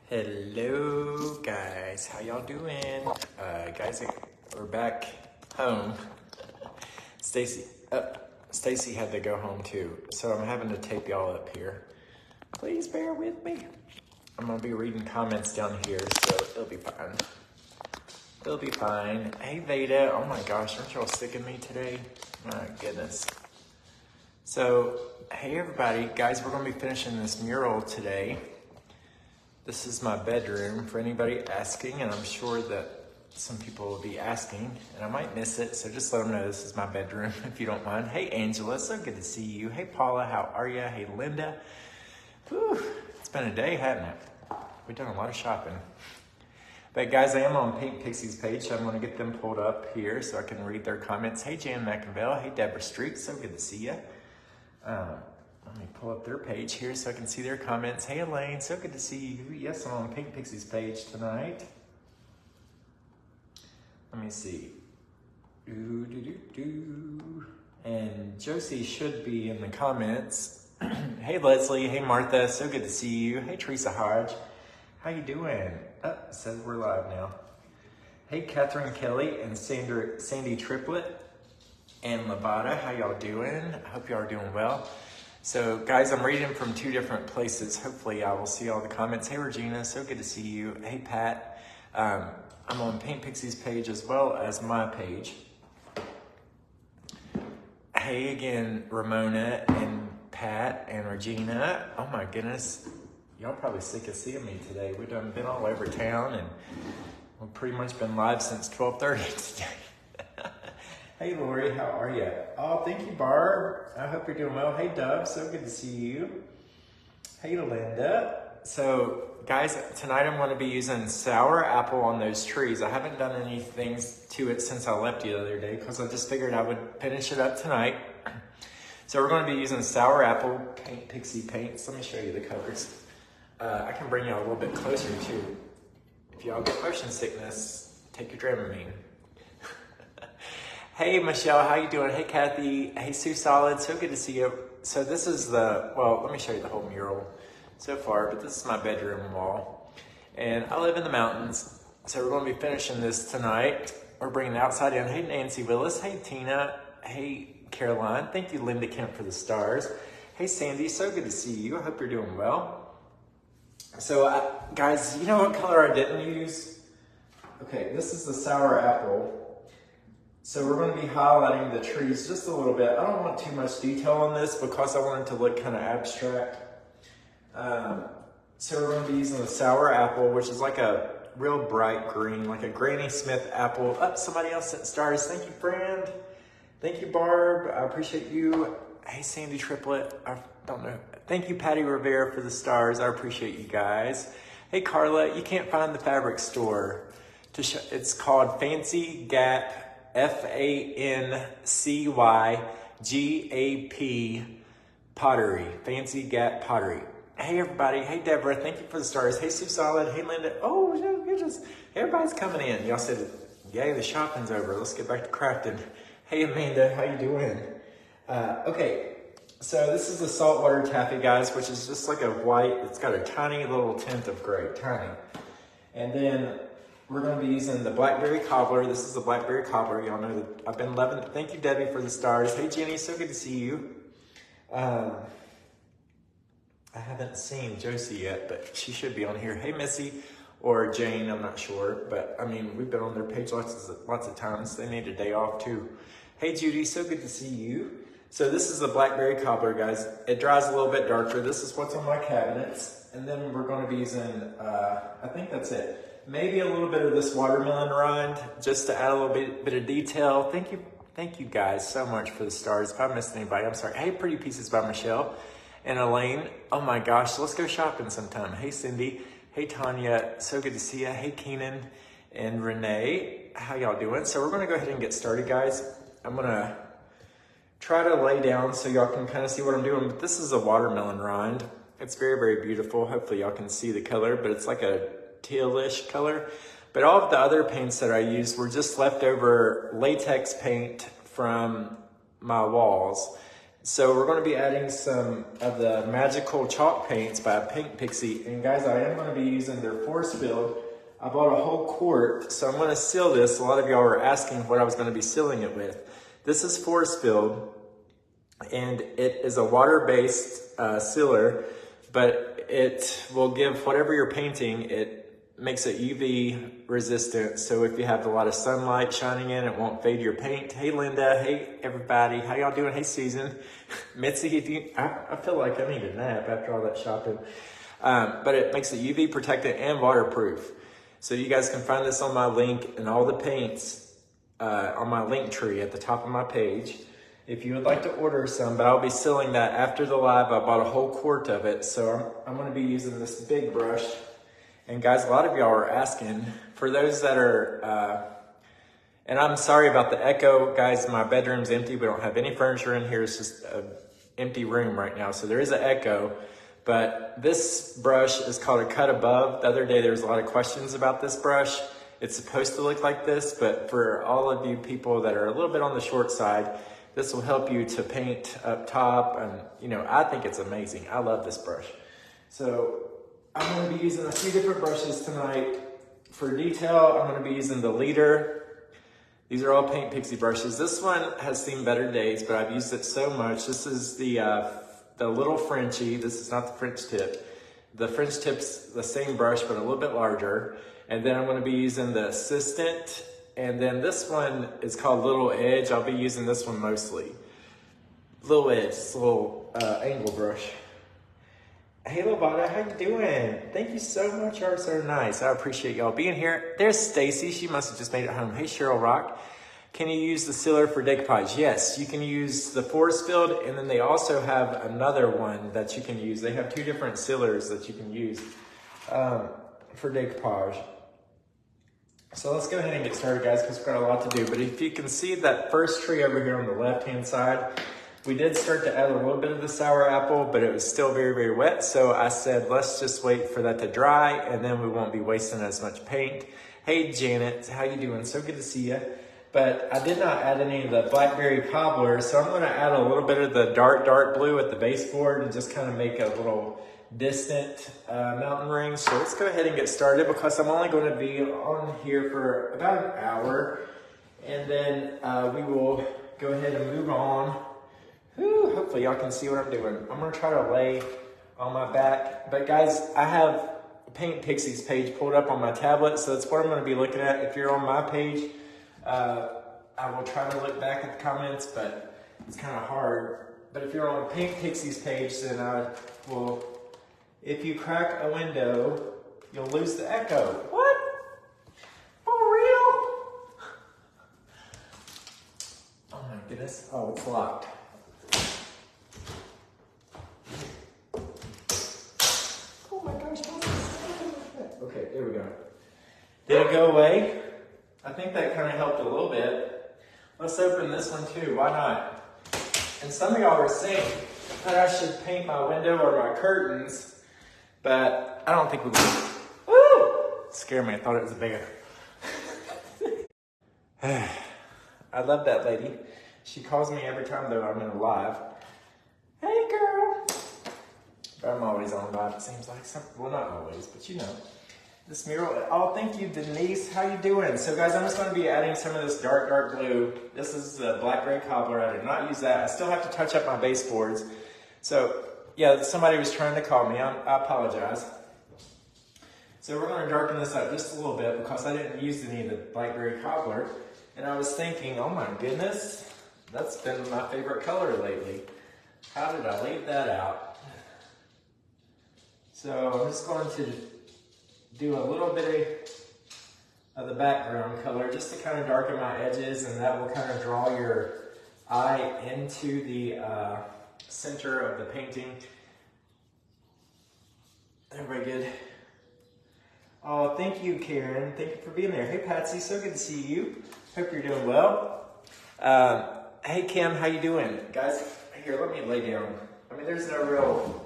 Hello guys, how y'all doing? Guys, we're back home. Stacy had to go home too, so I'm having to tape y'all up here. Please bear with me. I'm gonna be reading comments down here, so it'll be fine. It'll be fine. Hey Veda, oh my gosh, aren't y'all sick of me today? My goodness. So, hey everybody, guys, we're gonna be finishing this mural today. This is my bedroom for anybody asking, and I'm sure that some people will be asking, and I might miss it, so just let them know this is my bedroom if you don't mind. Hey Angela, so good to see you. Hey Paula, how are ya? Hey Linda. Whew, it's been a day, hasn't it? We've done a lot of shopping. But guys, I am on Paint Pixie's page, so I'm gonna get them pulled up here so I can read their comments. Hey Jan McInville, hey Deborah Street, so good to see ya. Let me pull up their page here so I can see their comments. Hey Elaine, so good to see you. Yes, I'm on Paint Pixie's page tonight. Let me see. And Josie should be in the comments. Hey Leslie, hey Martha, so good to see you. Hey Teresa Hodge, how you doing? Oh, it says we're live now. Hey Catherine Kelly and Sandy Triplet and Labata, how y'all doing? I hope y'all are doing well. So guys, I'm reading from two different places. Hopefully I will see all the comments. Hey Regina, so good to see you. Hey Pat, I'm on Paint Pixie's page as well as my page. Hey again, Ramona and Pat and Regina. Oh my goodness, y'all probably sick of seeing me today. We've been all over town and we've pretty much been live since 12:30 today. Hey Lori, how are you? Oh, thank you, Barb. I hope you're doing well. Hey Dove, so good to see you. Hey Linda. So guys, tonight I'm going to be using sour apple on those trees. I haven't done anything to it since I left you the other day because I just figured I would finish it up tonight. So we're going to be using sour apple Paint Pixie paints. Let me show you the colors. I can bring y'all a little bit closer too. If y'all get motion sickness, take your Dramamine. Hey Michelle, how you doing? Hey Kathy, hey Sue Solid, so good to see you. So this is well, let me show you the whole mural so far, but this is my bedroom wall. And I live in the mountains, so we're gonna be finishing this tonight. We're bringing the outside in. Hey Nancy Willis, hey Tina, hey Caroline, thank you Linda Kemp for the stars. Hey Sandy, so good to see you. I hope you're doing well. So guys, you know what color I didn't use? Okay, this is the sour apple. So we're going to be highlighting the trees just a little bit. I don't want too much detail on this because I want it to look kind of abstract. So we're going to be using the sour apple, which is like a real bright green, like a Granny Smith apple. Oh, somebody else sent stars. Thank you, friend. Thank you, Barb. I appreciate you. Hey, Sandy Triplet. I don't know. Thank you, Patty Rivera, for the stars. I appreciate you guys. Hey, Carla. You can't find the fabric store. It's called Fancy Gap. FANCYGAP Pottery, Fancy Gap Pottery. Hey everybody, hey Deborah, thank you for the stars. Hey Sue Solid, hey Linda. Oh, goodness, everybody's coming in. Y'all said, yay, the shopping's over. Let's get back to crafting. Hey Amanda, how you doing? Okay, so this is the saltwater taffy, guys, which is just like a white. It's got a tiny little tint of gray, tiny. And then we're going to be using the blackberry cobbler. This is the blackberry cobbler. Y'all know that I've been loving it. Thank you, Debbie, for the stars. Hey, Jenny, so good to see you. I haven't seen Josie yet, but she should be on here. Hey, Missy, or Jane, I'm not sure. But, I mean, we've been on their page lots of times. They need a day off, too. Hey, Judy, so good to see you. So this is the blackberry cobbler, guys. It dries a little bit darker. This is what's on my cabinets. And then we're going to be using, I think that's it. Maybe a little bit of this watermelon rind, just to add a little bit of detail. Thank you guys so much for the stars. If I missed anybody, I'm sorry. Hey, Pretty Pieces by Michelle and Elaine. Oh my gosh, let's go shopping sometime. Hey, Cindy. Hey, Tanya. So good to see you. Hey, Keenan and Renee. How y'all doing? So we're gonna go ahead and get started, guys. I'm gonna try to lay down so y'all can kind of see what I'm doing, but this is a watermelon rind. It's very, very beautiful. Hopefully y'all can see the color, but it's like a tealish color. But all of the other paints that I used were just leftover latex paint from my walls. So we're going to be adding some of the magical chalk paints by Paint Pixie. And guys, I am going to be using their force filled. I bought a whole quart, so I'm going to seal this. A lot of y'all were asking what I was going to be sealing it with. This is force filled, and it is a water-based sealer, but it will give whatever you're painting, it makes it UV resistant. So if you have a lot of sunlight shining in, it won't fade your paint. Hey Linda, hey everybody, how y'all doing? Hey Susan, Mitzi, I feel like I need a nap after all that shopping. But it makes it UV protectant and waterproof. So you guys can find this on my link and all the paints on my link tree at the top of my page. If you would like to order some, but I'll be sealing that after the live. I bought a whole quart of it, so I'm going to be using this big brush. And guys, a lot of y'all are asking, for those that are, and I'm sorry about the echo. Guys, my bedroom's empty. We don't have any furniture in here. It's just an empty room right now. So there is an echo, but this brush is called a cut above. The other day, there was a lot of questions about this brush. It's supposed to look like this, but for all of you people that are a little bit on the short side, this will help you to paint up top. And you know, I think it's amazing. I love this brush. So I'm going to be using a few different brushes tonight. For detail, I'm going to be using the leader. These are all Paint Pixie brushes. This one has seen better days, but I've used it so much. This is the little Frenchie. This is not the French tip. The French tip's the same brush, but a little bit larger. And then I'm going to be using the Assistant. And then this one is called Little Edge. I'll be using this one mostly. Little Edge, this little angle brush. Hey Lobata, how you doing? Thank you so much, y'all are so nice. I appreciate y'all being here. There's Stacy, she must have just made it home. Hey Cheryl Rock, can you use the sealer for decoupage? Yes, you can use the force filled, and then they also have another one that you can use. They have two different sealers that you can use for decoupage. So let's go ahead and get started, guys, because we've got a lot to do. But if you can see that first tree over here on the left-hand side, we did start to add a little bit of the sour apple, but it was still very, very wet. So I said, let's just wait for that to dry, and then we won't be wasting as much paint. Hey, Janet, how you doing? So good to see you. But I did not add any of the blackberry cobbler, so I'm going to add a little bit of the dark blue at the baseboard and just kind of make a little distant mountain ring. So let's go ahead and get started, because I'm only going to be on here for about an hour, and then we will go ahead and move on. Whew, hopefully y'all can see what I'm doing. I'm going to try to lay on my back. But guys, I have Paint Pixie's page pulled up on my tablet, so that's what I'm going to be looking at. If you're on my page, I will try to look back at the comments, but it's kind of hard. But if you're on Paint Pixie's page, then I will, if you crack a window, you'll lose the echo. What? For real? Oh my goodness. Oh, it's locked. Okay, there we go. Did it go away? I think that kind of helped a little bit. Let's open this one too, why not? And some of y'all were saying that I should paint my window or my curtains, but I don't think we will. Woo! It scared me, I thought it was a bear. I love that lady. She calls me every time though I'm in a live. Hey girl! But I'm always on live, it seems like. Well, not always, but you know. This mural, oh, thank you, Denise. How you doing? So guys, I'm just going to be adding some of this dark blue. This is the blackberry cobbler. I did not use that. I still have to touch up my baseboards. So yeah, somebody was trying to call me. I apologize. So we're going to darken this up just a little bit, because I didn't use any of the blackberry cobbler. And I was thinking, oh my goodness, that's been my favorite color lately. How did I leave that out? So I'm just going to do a little bit of the background color just to kind of darken my edges, and that will kind of draw your eye into the center of the painting. Very good. Oh, thank you, Karen. Thank you for being there. Hey, Patsy, so good to see you. Hope you're doing well. Hey, Kim, how you doing? Guys, here, let me lay down. I mean, there's no real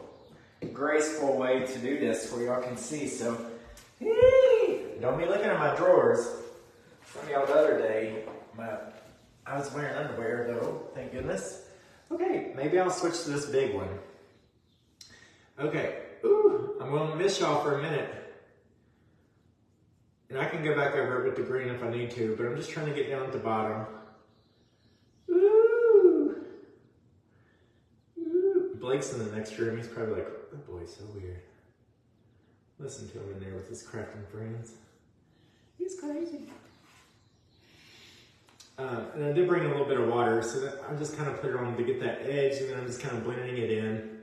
graceful way to do this where y'all can see, so don't be looking at my drawers. Some of y'all the other day, I was wearing underwear though, thank goodness. Okay, maybe I'll switch to this big one. Okay, ooh, I'm gonna miss y'all for a minute. And I can go back over it with the green if I need to, but I'm just trying to get down at the bottom. Ooh. Ooh. Blake's in the next room. He's probably like, oh boy, so weird. Listen to him in there with his crafting friends. He's crazy. And I did bring in a little bit of water, so that I just kind of put it on to get that edge, and then I'm just kind of blending it in.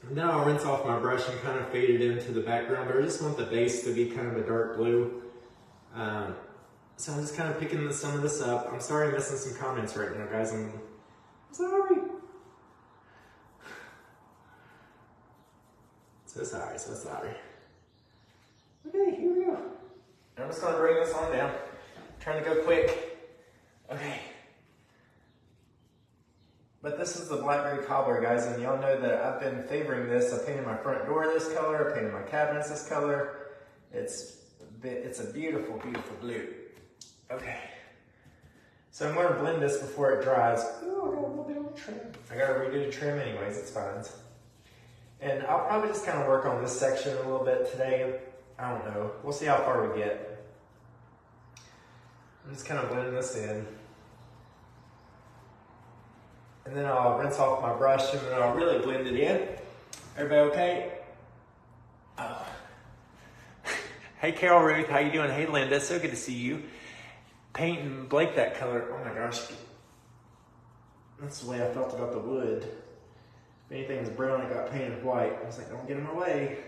And then I'll rinse off my brush and kind of fade it into the background, but I just want the base to be kind of a dark blue. So I'm just kind of picking some of this up. I'm sorry I'm missing some comments right now, guys. I'm sorry. So sorry, so sorry. Okay, here we go. I'm just gonna bring this on down. I'm trying to go quick. Okay. But this is the blackberry cobbler, guys, and y'all know that I've been favoring this. I painted my front door this color, I painted my cabinets this color. It's a beautiful, beautiful blue. Okay. So I'm going to blend this before it dries. Oh, I got a little bit of trim. I got to redo the trim anyways, it's fine. And I'll probably just kind of work on this section a little bit today. I don't know. We'll see how far we get. I'm just kind of blending this in. And then I'll rinse off my brush and then I'll really blend it in. Everybody okay? Oh. Hey Carol Ruth, how you doing? Hey Linda, so good to see you. Painting Blake that color. Oh my gosh. That's the way I felt about the wood. If anything was brown, it got painted white. I was like, don't get in my way.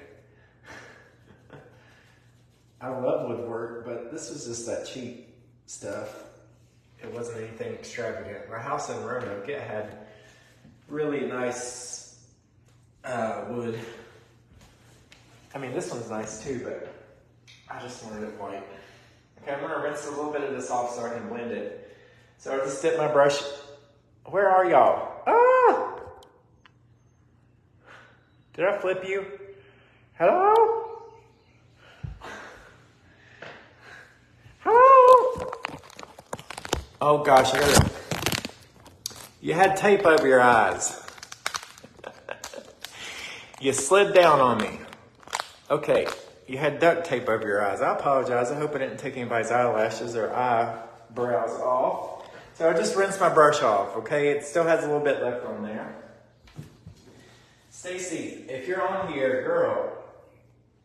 I love woodwork, but this was just that cheap stuff. It wasn't anything extravagant. My house in Roanoke, it had really nice wood. I mean, this one's nice too, but I just wanted it white. Okay, I'm gonna rinse a little bit of this off so I can blend it. So I'll just dip my brush. Where are y'all? Ah! Did I flip you? Hello? Hello? Oh gosh, you had tape over your eyes. You slid down on me. Okay, you had duct tape over your eyes. I apologize. I hope I didn't take anybody's eyelashes or eyebrows off. So I just rinsed my brush off, okay? It still has a little bit left on there. Stacy, if you're on here, girl,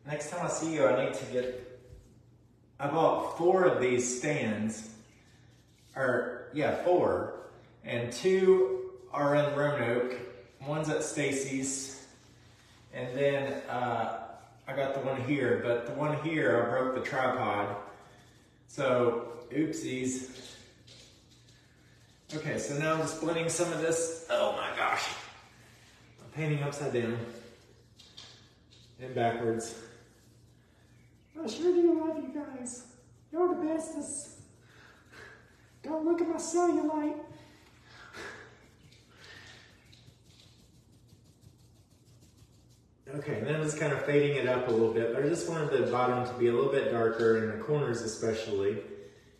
next time I see you, I need to get, I bought 4 of these stands. Or, yeah, 4. And 2 are in Roanoke. One's at Stacy's. And then I got the one here. But the one here, I broke the tripod. So, oopsies. Okay, so now I'm just blending some of this. Oh my gosh. I'm painting upside down. And backwards. I sure do love you guys. You're the bestest. Don't look at my cellulite. Okay, and then I'm just kind of fading it up a little bit. I just wanted the bottom to be a little bit darker, and the corners especially.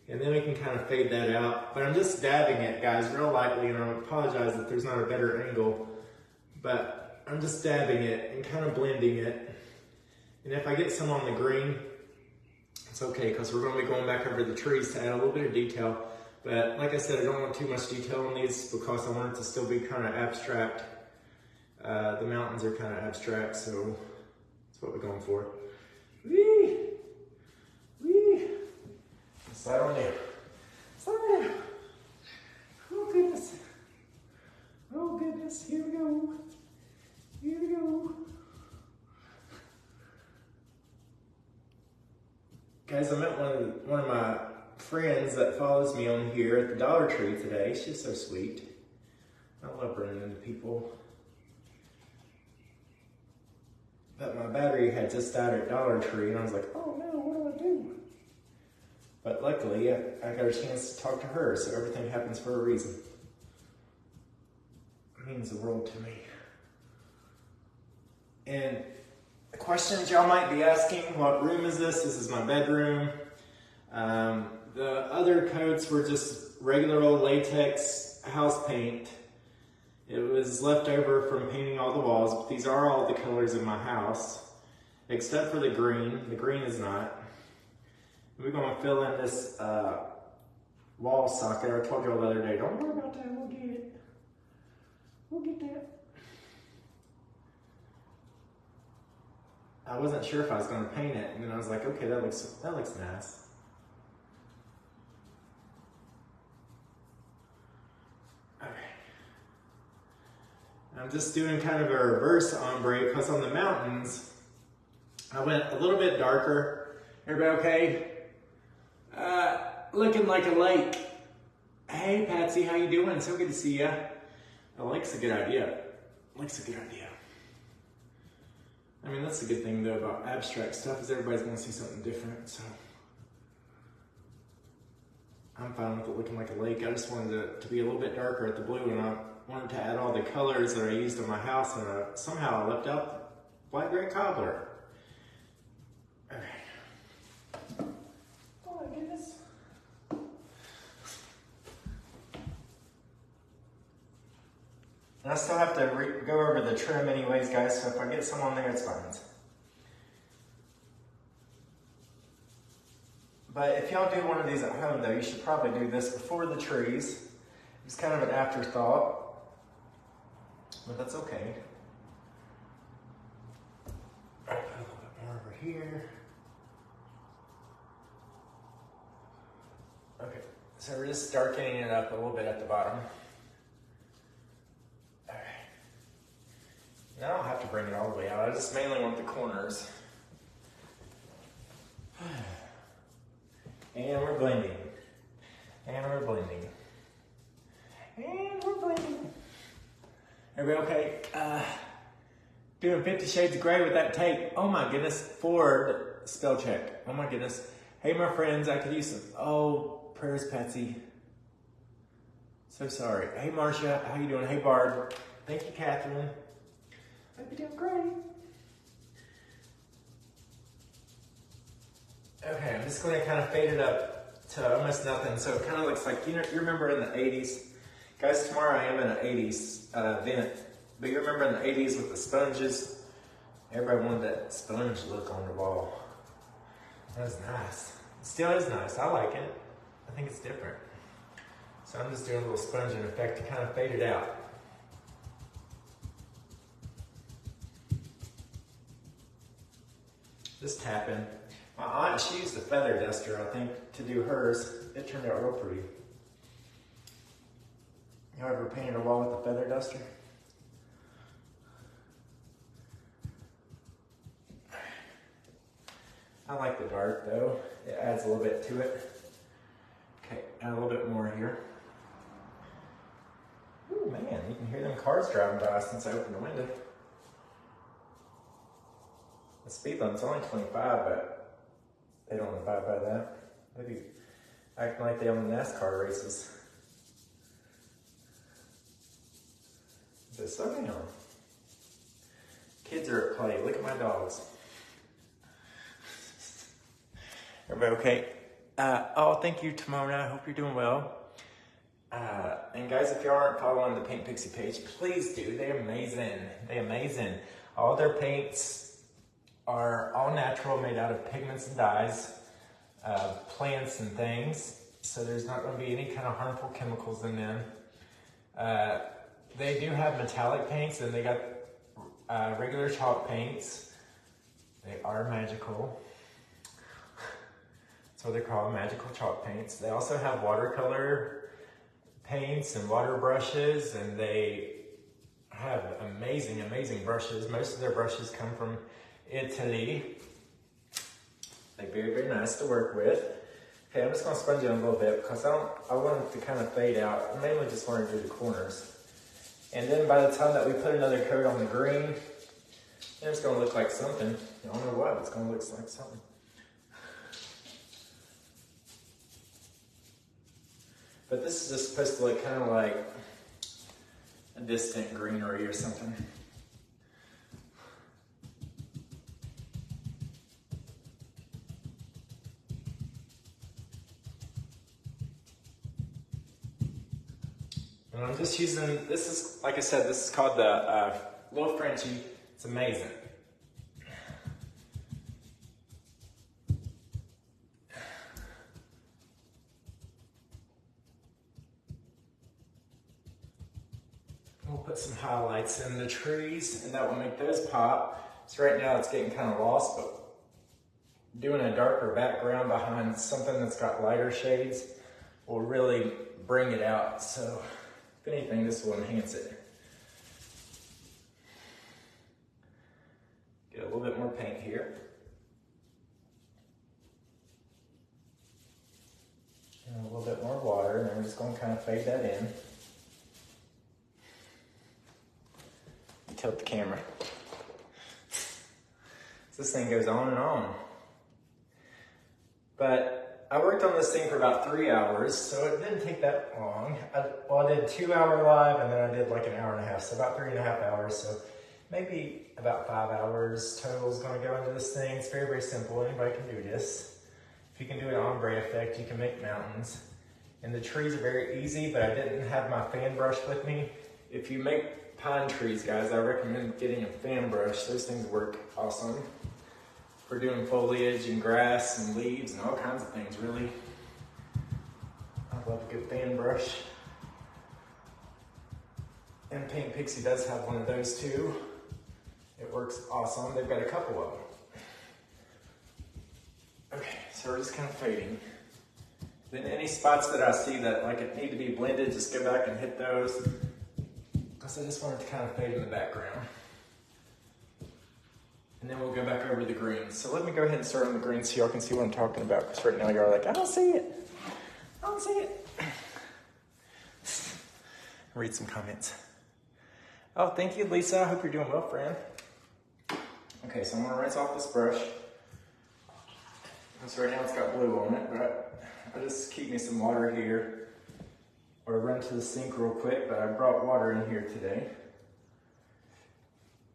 And then we can kind of fade that out. But I'm just dabbing it, guys, real lightly, and I apologize if there's not a better angle. But I'm just dabbing it and kind of blending it. And if I get some on the green, it's okay, because we're going to be going back over the trees to add a little bit of detail. But like I said, I don't want too much detail on these because I want it to still be kind of abstract. The mountains are kind of abstract, so that's what we're going for. Whee! Whee! Slide on down. Slide on down. Oh goodness. Oh goodness, here we go. Here we go. Guys, I met one of my friends that follows me on here at the Dollar Tree today. She's so sweet. I love running into people. But my battery had just died at Dollar Tree, and I was like, oh no, what do I do? But luckily, I got a chance to talk to her, so everything happens for a reason. It means the world to me. And the questions y'all might be asking, what room is this? This is my bedroom. The other coats were just regular old latex house paint. It was left over from painting all the walls, but these are all the colors in my house, except for the green. The green is not. We're gonna fill in this wall socket. I told y'all the other day, don't worry about that, we'll get it. We'll get that. I wasn't sure if I was gonna paint it, and then I was like, okay, that looks nice. I'm just doing kind of a reverse ombre because on the mountains, I went a little bit darker. Everybody okay? Looking like a lake. Hey Patsy, how you doing? So good to see ya. A lake's a good idea. Lake's a good idea. I mean, that's the good thing though about abstract stuff is everybody's gonna see something different, so. I'm fine with it looking like a lake. I just wanted it to be a little bit darker at the blue, and I wanted to add all the colors that I used in my house, and somehow I left out black gray cobbler. Okay. Oh my goodness. And I still have to go over the trim anyways, guys, so if I get some on there, it's fine. But if y'all do one of these at home though, you should probably do this before the trees. It's kind of an afterthought, but that's okay. All right, put a little bit more over here. Okay, so we're just darkening it up a little bit at the bottom. All right. Now I don't have to bring it all the way out. I just mainly want the corners. And we're blending. And we're blending. And we're blending. Everybody okay? Doing 50 Shades of Grey with that tape. Oh my goodness. Ford spell check. Oh my goodness. Hey my friends, I could use some. Oh, prayers Patsy. So sorry. Hey Marcia, how you doing? Hey Barb. Thank you Catherine. Hope you're doing great. Okay, I'm just going to kind of fade it up to almost nothing, so it kind of looks like, you remember in the 80s? Guys, tomorrow I am in an 80s event, but you remember in the 80s with the sponges? Everybody wanted that sponge look on the wall. That was nice. It still is nice, I like it. I think it's different. So I'm just doing a little sponging effect to kind of fade it out. Just tapping. My aunt, she used a feather duster, I think, to do hers. It turned out real pretty. You ever painted a wall with a feather duster? I like the dark though. It adds a little bit to it. Okay, add a little bit more here. Ooh, man, you can hear them cars driving by since I opened the window. The speed limit's only 25, but they don't abide by that. They be acting like they own the NASCAR races. Just slow down. Kids are at play. Look at my dogs. Everybody okay? Oh, thank you, Timona. I hope you're doing well. And guys, if you aren't following the Paint Pixie page, please do. They're amazing. They're amazing. All their paints are all natural, made out of pigments and dyes, plants and things. So there's not going to be any kind of harmful chemicals in them. They do have metallic paints, and they got regular chalk paints. They are magical. That's what they're called, magical chalk paints. They also have watercolor paints and water brushes, and they have amazing, amazing brushes. Most of their brushes come from Italy. They're very, very nice to work with. Okay, I'm just going to sponge it a little bit because I want it to kind of fade out. I mainly just want to do the corners. And then by the time that we put another coat on the green, it's going to look like something. I don't know what, it's going to look like something. But this is just supposed to look kind of like a distant greenery or something. And I'm just using, this is, like I said, this is called the Little Frenchie. It's amazing. We'll put some highlights in the trees and that will make those pop. So right now it's getting kind of lost, but doing a darker background behind something that's got lighter shades will really bring it out. So if anything, this will enhance it. Get a little bit more paint here. And a little bit more water, and then we're just going to kind of fade that in. Tilt the camera. This thing goes on and on. But I worked on this thing for about 3 hours, so it didn't take that long. I did 2 hour live, and then I did like an hour and a half, so about 3.5 hours. So maybe about 5 hours total is going to go into this thing. It's very, very simple. Anybody can do this. If you can do an ombre effect, you can make mountains. And the trees are very easy, but I didn't have my fan brush with me. If you make pine trees, guys, I recommend getting a fan brush. Those things work awesome for doing foliage and grass and leaves and all kinds of things, really. I love a good fan brush. And Paint Pixie does have one of those too. It works awesome. They've got a couple of them. Okay, so we're just kind of fading. Then any spots that I see that like it need to be blended, just go back and hit those. Because I just want it to kind of fade in the background. And then we'll go back over the greens. So let me go ahead and start on the greens so y'all can see what I'm talking about. Because right now you're like, I don't see it. I don't see it. Read some comments. Oh, thank you, Lisa. I hope you're doing well, friend. Okay, so I'm going to rinse off this brush. So right now it's got blue on it, but I just keep me some water here. Or run to the sink real quick, but I brought water in here today.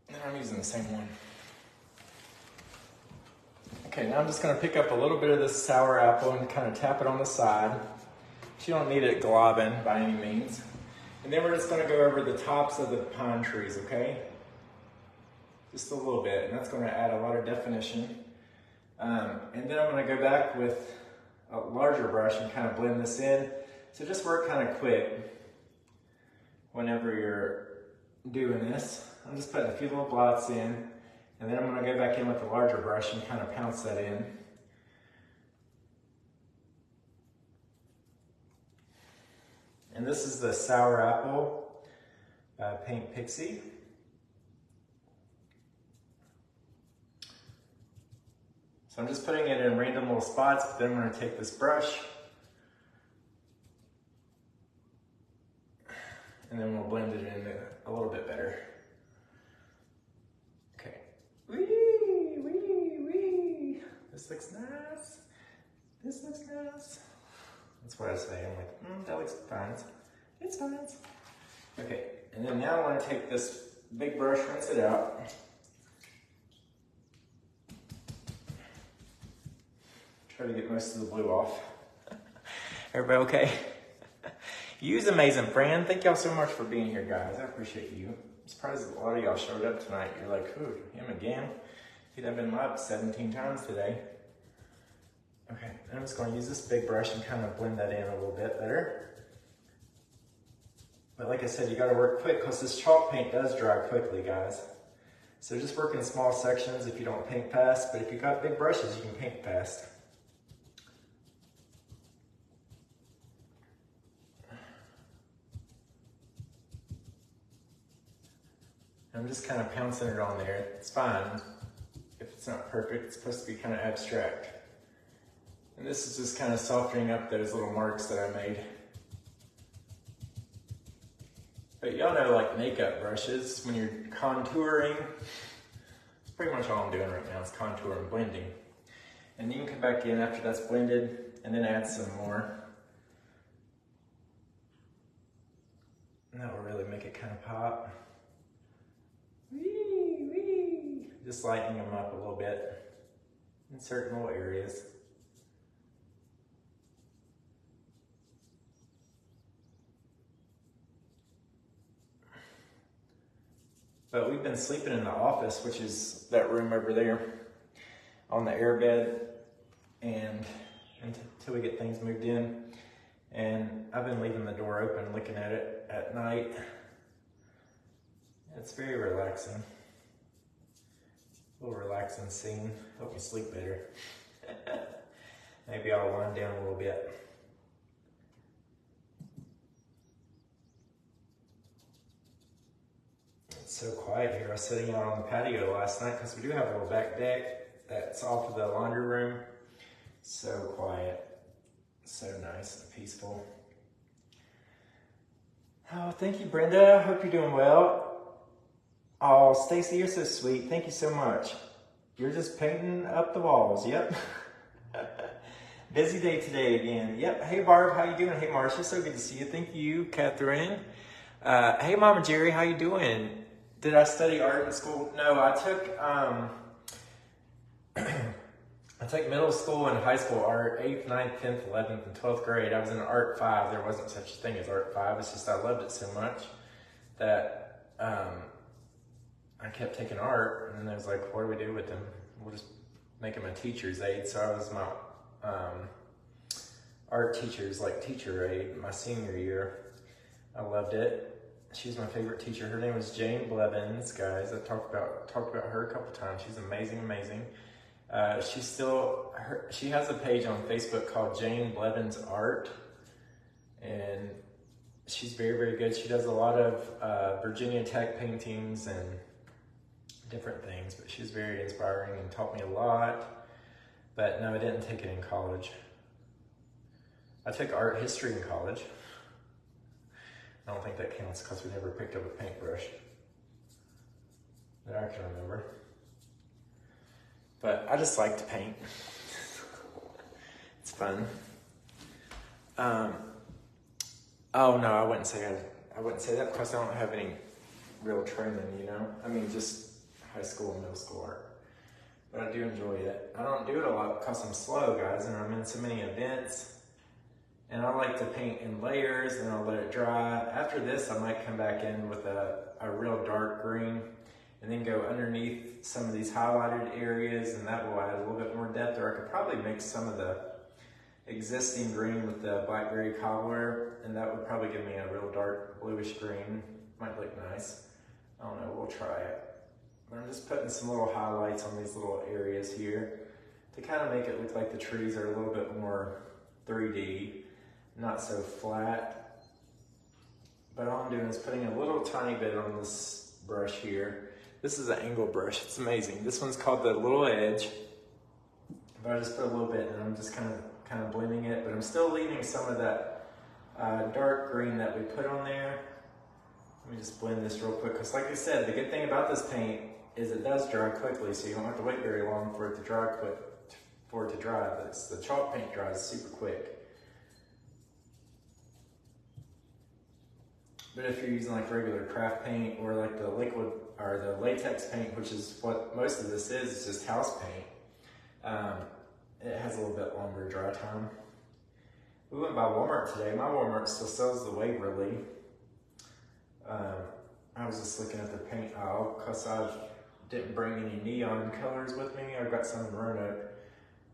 And I'm using the same one. Okay, now I'm just gonna pick up a little bit of this sour apple and kind of tap it on the side. You don't need it globbing by any means. And then we're just gonna go over the tops of the pine trees, okay? Just a little bit, and that's gonna add a lot of definition. And then I'm gonna go back with a larger brush and kind of blend this in. So just work kind of quick whenever you're doing this. I'm just putting a few little blots in, and then I'm going to go back in with a larger brush and kind of pounce that in. And this is the Sour Apple Paint Pixie. So I'm just putting it in random little spots, but then I'm going to take this brush and then we'll blend it in a little bit better. Okay. Wee, wee, wee. This looks nice. This looks nice. That's what I say. I'm like, that looks fine. It's fine. Okay, and then now I want to take this big brush, rinse it out. Try to get most of the blue off. Everybody okay? You's amazing, friend. Thank y'all so much for being here, guys. I appreciate you. I'm surprised a lot of y'all showed up tonight. You're like, who, him again? He'd have been live 17 times today. Okay, I'm just going to use this big brush and kind of blend that in a little bit better. But like I said, you got to work quick because this chalk paint does dry quickly, guys. So just work in small sections if you don't paint fast. But if you've got big brushes, you can paint fast. I'm just kind of pouncing it on there. It's fine if it's not perfect. It's supposed to be kind of abstract. And this is just kind of softening up those little marks that I made. But y'all know, like makeup brushes, when you're contouring, it's pretty much all I'm doing right now is contour and blending. And you can come back in after that's blended and then add some more. And that will really make it kind of pop. Wee, wee. Just lightening them up a little bit in certain little areas. But we've been sleeping in the office, which is that room over there on the air bed, and until we get things moved in. And I've been leaving the door open, looking at it at night. It's very relaxing. A little relaxing scene. Help me sleep better. Maybe I'll wind down a little bit. It's so quiet here. I was sitting out on the patio last night because we do have a little back deck that's off of the laundry room. So quiet. So nice and peaceful. Oh, thank you, Brenda. Hope you're doing well. Oh, Stacy, you're so sweet. Thank you so much. You're just painting up the walls. Yep. Busy day today again. Yep. Hey, Barb, how you doing? Hey, Marcia, so good to see you. Thank you, Catherine. Hey, Mama Jerry, how you doing? Did I study art in school? No, I took I took middle school and high school art, 8th, 9th, 10th, 11th, and 12th grade. I was in Art 5. There wasn't such a thing as Art 5. It's just I loved it so much that I kept taking art, and then I was like, what do we do with them? We'll just make them a teacher's aide. So I was my art teacher's like teacher aide my senior year. I loved it. She's my favorite teacher. Her name was Jane Blevins, guys. I've talked about her a couple times. She's amazing, amazing. She has a page on Facebook called Jane Blevins Art, and she's very, very good. She does a lot of Virginia Tech paintings and different things, but she's very inspiring and taught me a lot. But no, I didn't take it in college. I took art history in college. I don't think that counts because we never picked up a paintbrush that I can remember. But I just like to paint. It's fun. Oh no, I wouldn't say that because I don't have any real training, you know? I mean, just high school and middle school art. But I do enjoy it. I don't do it a lot because I'm slow, guys, and I'm in so many events. And I like to paint in layers, and I'll let it dry. After this, I might come back in with a real dark green and then go underneath some of these highlighted areas, and that will add a little bit more depth. Or I could probably mix some of the existing green with the blackberry cobbler, and that would probably give me a real dark bluish green. Might look nice. I don't know, we'll try it. But I'm just putting some little highlights on these little areas here to kind of make it look like the trees are a little bit more 3D, not so flat. But all I'm doing is putting a little tiny bit on this brush here. This is an angle brush, it's amazing. This one's called the Little Edge. But I just put a little bit and I'm just kind of blending it, but I'm still leaving some of that dark green that we put on there. Let me just blend this real quick, because like I said, the good thing about this paint is it does dry quickly, so you don't have to wait very long for it to dry But the chalk paint dries super quick. But if you're using like regular craft paint or like the liquid or the latex paint, which is what most of this is, it's just house paint. It has a little bit longer dry time. We went by Walmart today. My Walmart still sells the Waverly. I was just looking at the paint aisle because I didn't bring any neon colors with me. I've got some in Roanoke,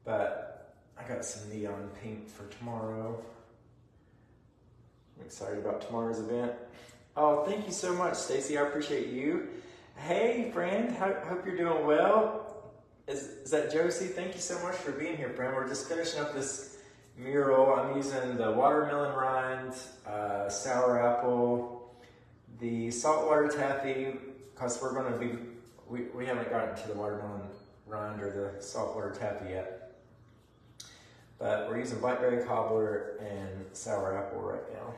but I got some neon pink for tomorrow. I'm excited about tomorrow's event. Oh, thank you so much, Stacy. I appreciate you. Hey, friend. Hope you're doing well. Is that Josie? Thank you so much for being here, friend. We're just finishing up this mural. I'm using the watermelon rind, sour apple, the saltwater taffy, because we're going to be, we haven't gotten to the watermelon rind or the saltwater taffy yet. But we're using blackberry cobbler and sour apple right now.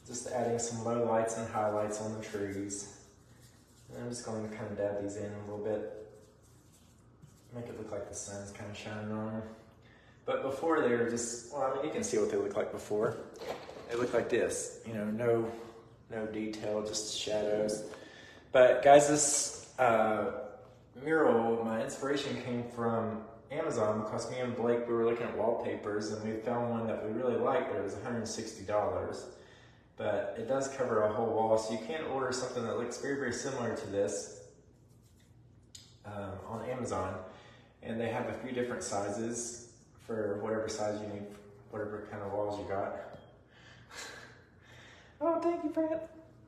Just adding some low lights and highlights on the trees. And I'm just going to kind of dab these in a little bit. Make it look like the sun's kind of shining on them. But before they were just, well, I mean, you can see what they look like before. They look like this, you know, no detail, just shadows. But guys, this mural, my inspiration came from Amazon because me and Blake, we were looking at wallpapers and we found one that we really liked, but it was $160. but it does cover a whole wall, so you can order something that looks very, very similar to this on Amazon. And they have a few different sizes for whatever size you need, whatever kind of walls you got. Oh, thank you, Brent.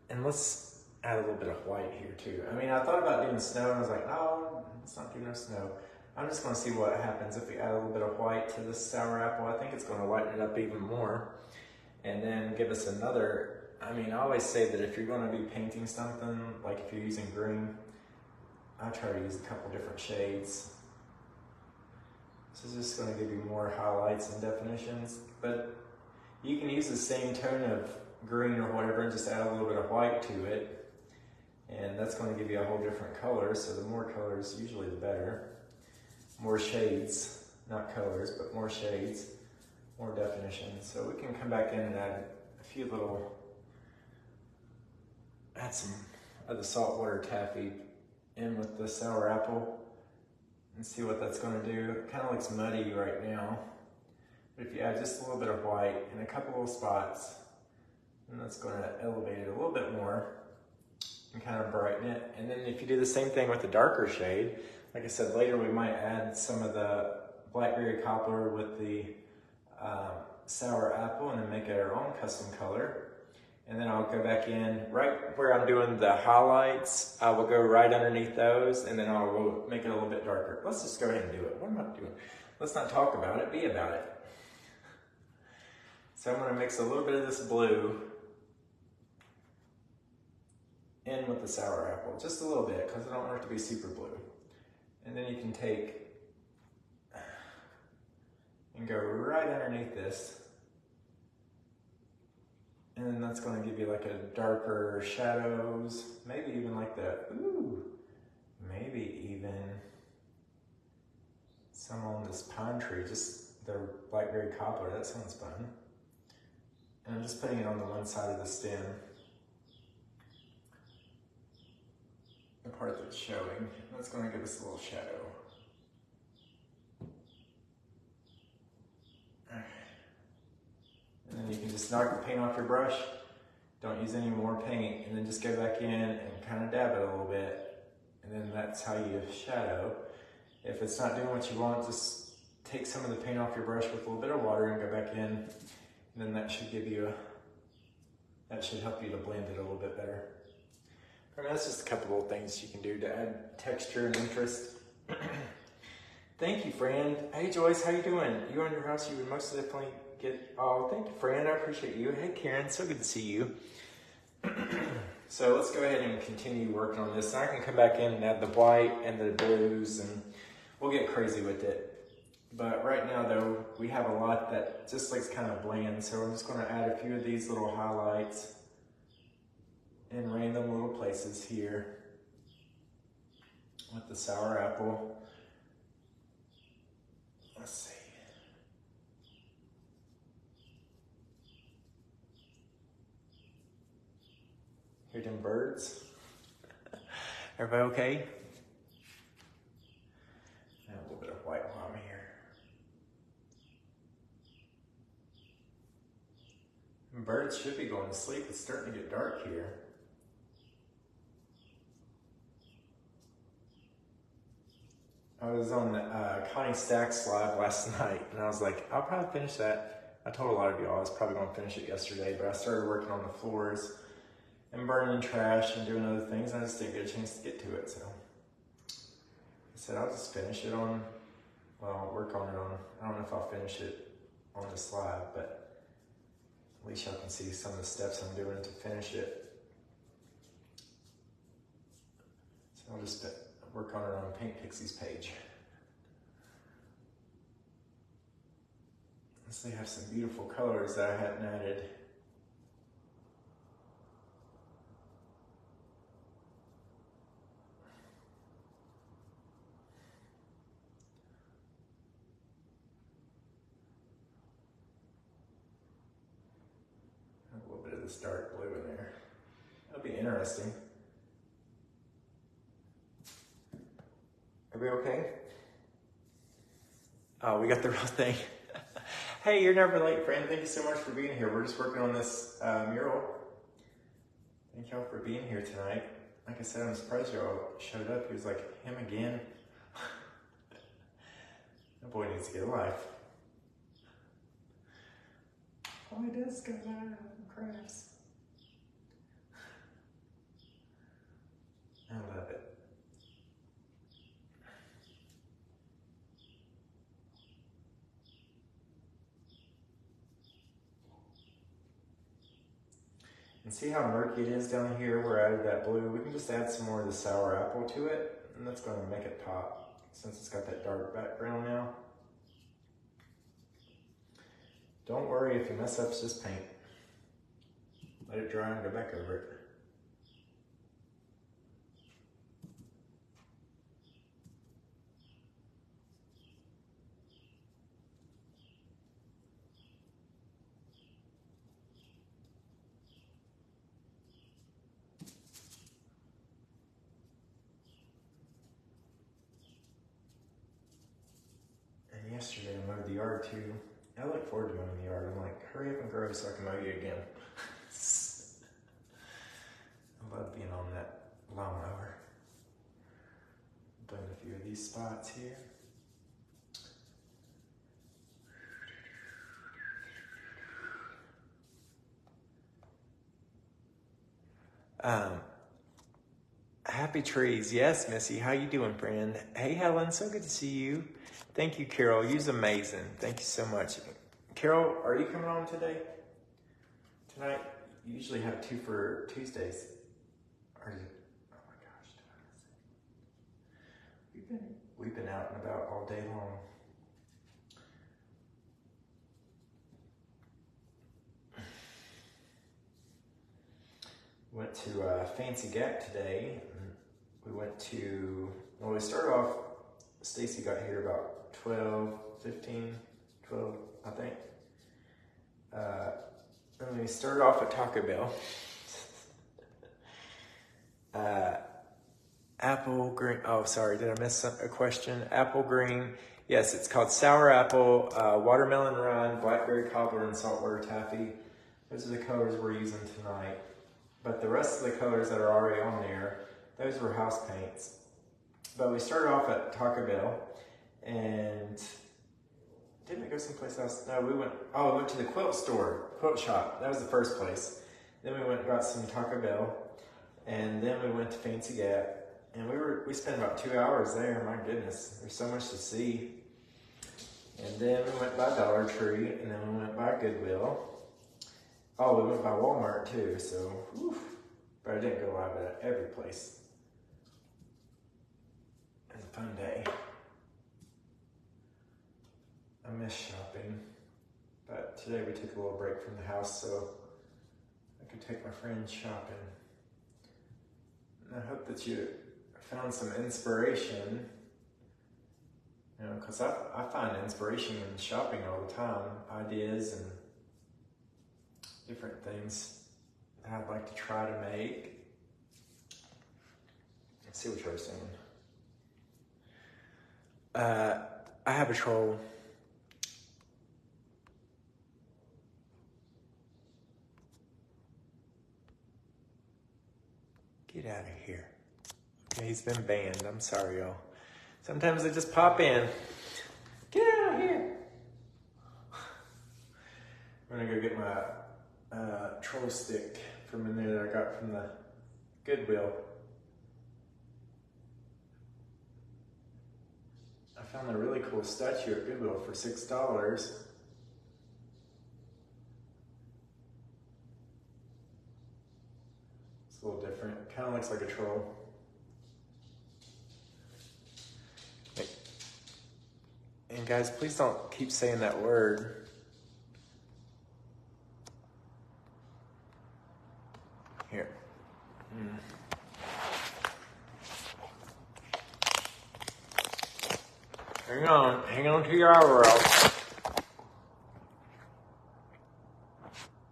And let's add a little bit of white here too. I mean, I thought about doing snow and I was like, no, let's not do no snow. I'm just gonna see what happens if we add a little bit of white to this sour apple. I think it's gonna lighten it up even more. And then give us another, I mean, I always say that if you're gonna be painting something, like if you're using green, I try to use a couple different shades. This is just gonna give you more highlights and definitions, but you can use the same tone of green or whatever and just add a little bit of white to it. And that's gonna give you a whole different color. So the more colors, usually the better. More shades, not colors, but more shades, more definition. So we can come back in and add a few little, add some of the saltwater taffy in with the sour apple and see what that's going to do. It kind of looks muddy right now, but if you add just a little bit of white in a couple little spots, then that's going to elevate it a little bit more and kind of brighten it. And then if you do the same thing with the darker shade, like I said, later we might add some of the blackberry cobbler with the sour apple and then make it our own custom color. And then I'll go back in right where I'm doing the highlights. I will go right underneath those and then I'll make it a little bit darker. Let's just go ahead and do it. What am I doing? Let's not talk about it, be about it. So I'm gonna mix a little bit of this blue in with the sour apple, just a little bit, because I don't want it to be super blue. And then you can take and go right underneath this. And then that's going to give you like a darker shadows, maybe even like the, maybe even some on this pine tree, just the blackberry cobbler, that sounds fun. And I'm just putting it on the one side of the stem, the part that's showing. That's going to give us a little shadow. And then you can just knock the paint off your brush. Don't use any more paint. And then just go back in and kind of dab it a little bit. And then that's how you shadow. If it's not doing what you want, just take some of the paint off your brush with a little bit of water and go back in. And then that should give you that should help you to blend it a little bit better. I mean, that's just a couple little things you can do to add texture and interest. Thank you, friend. Hey, Joyce, how you doing? You on your house, you would most definitely get, oh, thank you, friend. I appreciate you. Hey, Karen, so good to see you. So let's go ahead and continue working on this. And I can come back in and add the white and the blues, and we'll get crazy with it. But right now, though, we have a lot that just looks kind of bland. So I'm just going to add a few of these little highlights in random little places here with the sour apple. Let's see. Hear them birds? Everybody okay? Add a little bit of white while I'm here. Birds should be going to sleep. It's starting to get dark here. I was on Connie Stack's live last night, and I was like, I'll probably finish that. I told a lot of y'all I was probably going to finish it yesterday, but I started working on the floors and burning trash and doing other things, and I just didn't get a chance to get to it. So I said I'll just finish it on, well, I'll work on it on, I don't know if I'll finish it on this live, but at least y'all can see some of the steps I'm doing to finish it. So I'll just work on it on Paint Pixie's page. They have some beautiful colors that I hadn't added. A little bit of this dark blue in there. That'll be interesting. Are we okay? Oh, we got the real thing. Hey, you're never late, friend. Thank you so much for being here. We're just working on this mural. Thank y'all for being here tonight. Like I said, I'm surprised y'all showed up. He was like, him again? That boy needs to get a life. All he does is go out and crafts. I love it. And see how murky it is down here where I added that blue? We can just add some more of the sour apple to it, and that's going to make it pop since it's got that dark background now. Don't worry if you mess up, it's just paint. Let it dry and go back over it. Yesterday I mowed the yard too. I look forward to mowing the yard. I'm like, hurry up and grow so I can mow you again. I love being on that lawnmower. Done a few of these spots here. Happy trees. Yes, Missy. How you doing, friend? Hey, Helen. So good to see you. Thank you, Carol. You're amazing. Thank you so much. Carol, are you coming on today? Tonight? You usually have 2 for Tuesdays. Are you? Oh my gosh, did I miss it? We've been out and about all day long. Went to Fancy Gap today. We went to, well, we started off, Stacy got here about 12, I think. And we started off at Taco Bell. Apple green, oh sorry, did I miss a question? Apple green, yes, it's called sour apple, watermelon rind, blackberry cobbler, and saltwater taffy. Those are the colors we're using tonight. But the rest of the colors that are already on there, those were house paints. But we started off at Taco Bell, and didn't we go someplace else? No, we went to the quilt store, quilt shop. That was the first place. Then we went and got some Taco Bell, and then we went to Fancy Gap, and we spent about 2 hours there. My goodness, there's so much to see. And then we went by Dollar Tree, and then we went by Goodwill. Oh, we went by Walmart too, so, whew. But I didn't go live at every place. It was a fun day. I miss shopping, but today we took a little break from the house so I could take my friends shopping. And I hope that you found some inspiration, you know, because I find inspiration in shopping all the time, ideas and different things that I'd like to try to make. Let's see what you're saying. I have a troll. Get out of here. Okay, he's been banned. I'm sorry, y'all. Sometimes they just pop in. Get out of here. I'm gonna go get my troll stick from in there that I got from the Goodwill. I found a really cool statue at Goodwill for $6. It's a little different. Kind of looks like a troll. And guys, please don't keep saying that word. Here. Hang on to your eyebrows.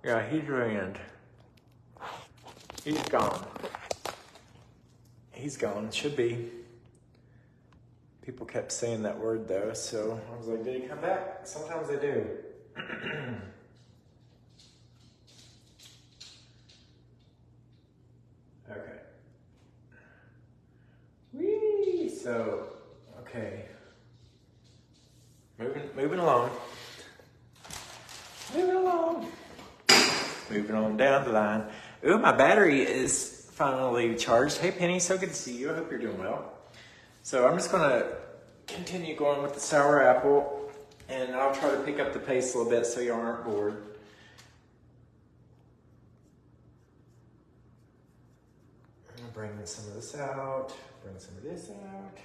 Yeah, he's ruined. He's gone. He's gone, should be. People kept saying that word though, so I was like, did he come back? Sometimes they do. So, okay. Moving along. Moving on down the line. Ooh, my battery is finally charged. Hey Penny, so good to see you. I hope you're doing well. So I'm just gonna continue going with the sour apple, and I'll try to pick up the pace a little bit so you aren't bored. I'm bringing some of this out, bring some of this out.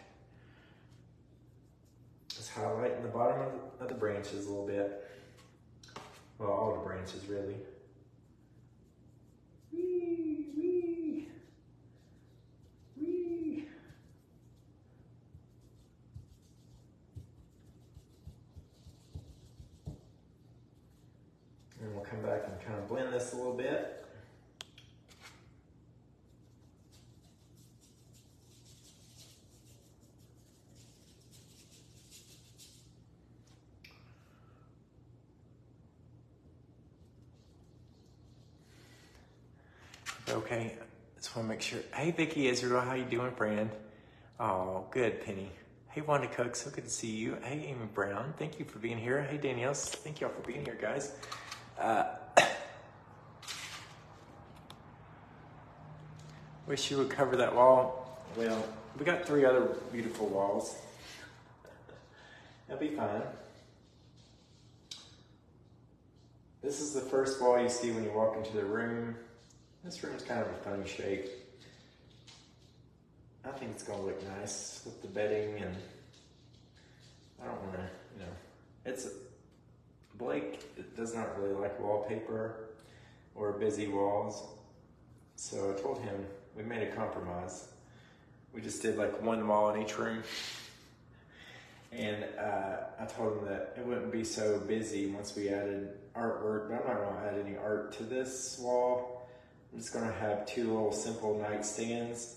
Just highlighting the bottom of the branches a little bit. Well, all the branches really. Wee, wee, wee. And we'll come back and kind of blend this a little bit. Okay, just want to make sure. Hey, Vicky Israel, how you doing, friend? Oh, good, Penny. Hey, Wanda Cook, so good to see you. Hey, Amy Brown, thank you for being here. Hey, Danielle, thank y'all for being here, guys. Wish you would cover that wall. Well, we got 3 other beautiful walls. That'll be fine. This is the first wall you see when you walk into the room. This room's kind of a funny shape. I think it's gonna look nice with the bedding, and I don't wanna, Blake does not really like wallpaper or busy walls. So I told him, we made a compromise. We just did like 1 wall in each room. And I told him that it wouldn't be so busy once we added artwork, but I'm not gonna add any art to this wall. I'm just gonna have 2 little simple nightstands.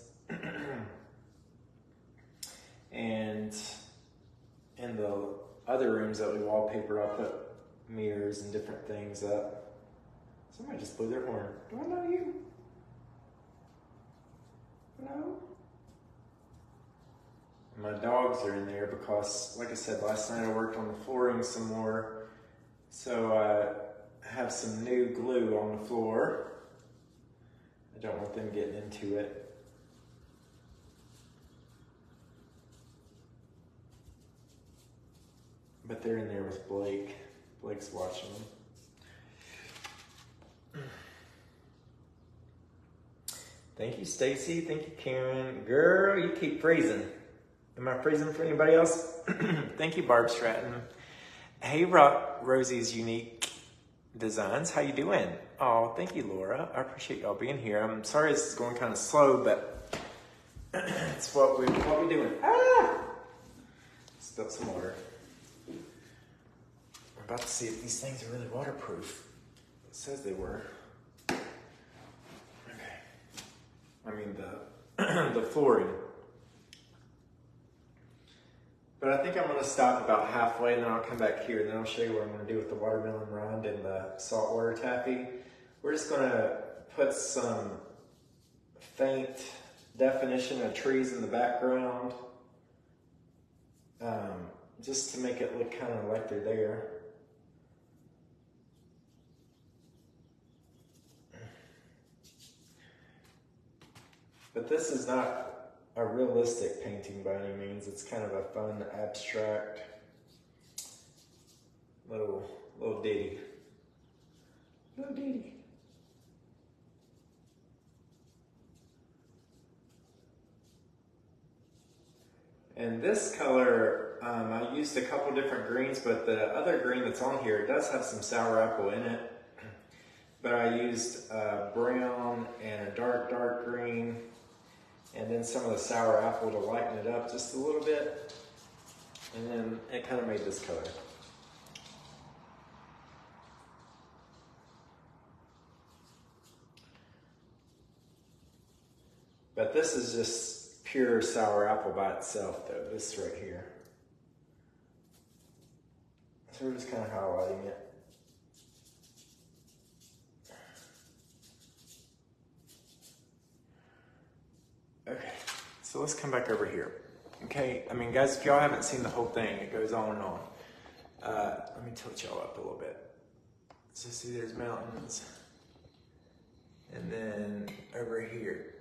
And in the other rooms that we wallpaper, I'll put mirrors and different things up. Somebody just blew their horn. Do I know you? No? My dogs are in there because, like I said, last night I worked on the flooring some more. So I have some new glue on the floor. I don't want them getting into it. But they're in there with Blake. Blake's watching them. Thank you, Stacy. Thank you, Karen. Girl, you keep freezing. Am I freezing for anybody else? Thank you, Barb Stratton. Hey, Rosie's Unique Designs. How you doing? Oh, thank you, Laura. I appreciate y'all being here. I'm sorry this is going kind of slow, but it's what we're doing. Ah! Spilled some water. We're about to see if these things are really waterproof. It says they were. Okay. I mean the flooring. But I think I'm gonna stop about halfway, and then I'll come back here, and then I'll show you what I'm gonna do with the watermelon rind and the saltwater taffy. We're just gonna put some faint definition of trees in the background, just to make it look kind of like they're there. But this is not a realistic painting by any means. It's kind of a fun, abstract little ditty. Little ditty. And this color, I used a couple different greens, but the other green that's on here does have some sour apple in it. But I used brown and a dark green, and then some of the sour apple to lighten it up just a little bit. And then it kind of made this color. But this is just pure sour apple by itself though, this right here. So we're just kind of highlighting it. Okay, so let's come back over here. Okay, I mean, guys, if y'all haven't seen the whole thing, it goes on and on. Let me tilt y'all up a little bit. So see, there's mountains. And then over here.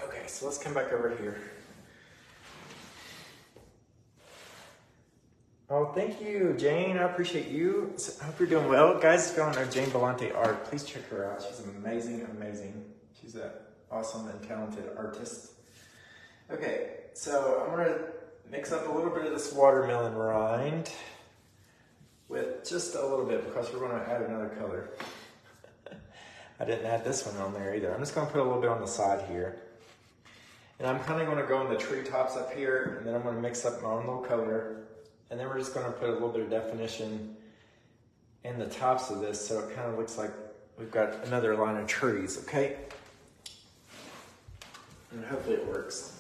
Okay, so let's come back over here. Oh, thank you, Jane. I appreciate you. I hope you're doing well. Guys, if you don't know Jane Belante Art, please check her out. She's amazing, amazing. She's an awesome and talented artist. Okay, so I'm gonna mix up a little bit of this watermelon rind with just a little bit because we're gonna add another color. I didn't add this one on there either. I'm just gonna put a little bit on the side here. And I'm kind of gonna go in the treetops up here, and then I'm gonna mix up my own little color. And then we're just gonna put a little bit of definition in the tops of this so it kind of looks like we've got another line of trees, okay? And hopefully it works.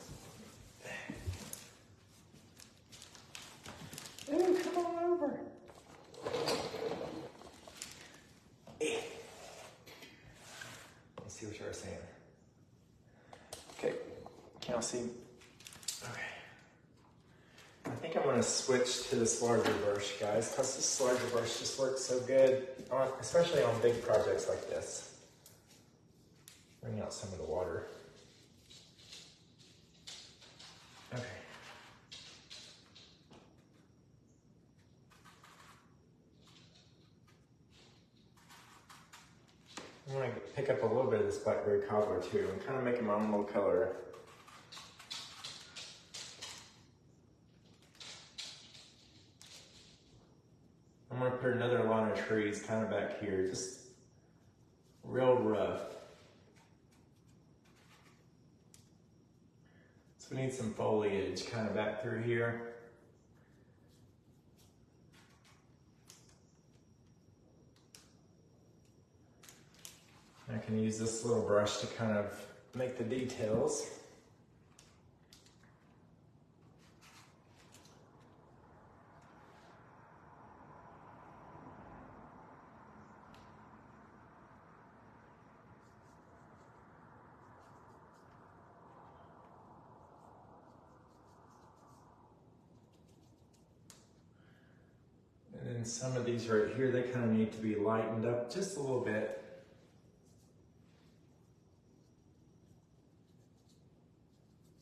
Ooh, come on over. Let me see what you're saying. Okay, can y'all see? Okay. I think I'm gonna switch to this larger brush, guys, because this larger brush just works so good, especially on big projects like this. Bring out some of the water. Okay. I'm gonna pick up a little bit of this blackberry cobbler too and kind of make my own little color. I'm gonna put another line of trees kind of back here, just real rough. So we need some foliage kind of back through here. I can use this little brush to kind of make the details. And then some of these right here, they kind of need to be lightened up just a little bit.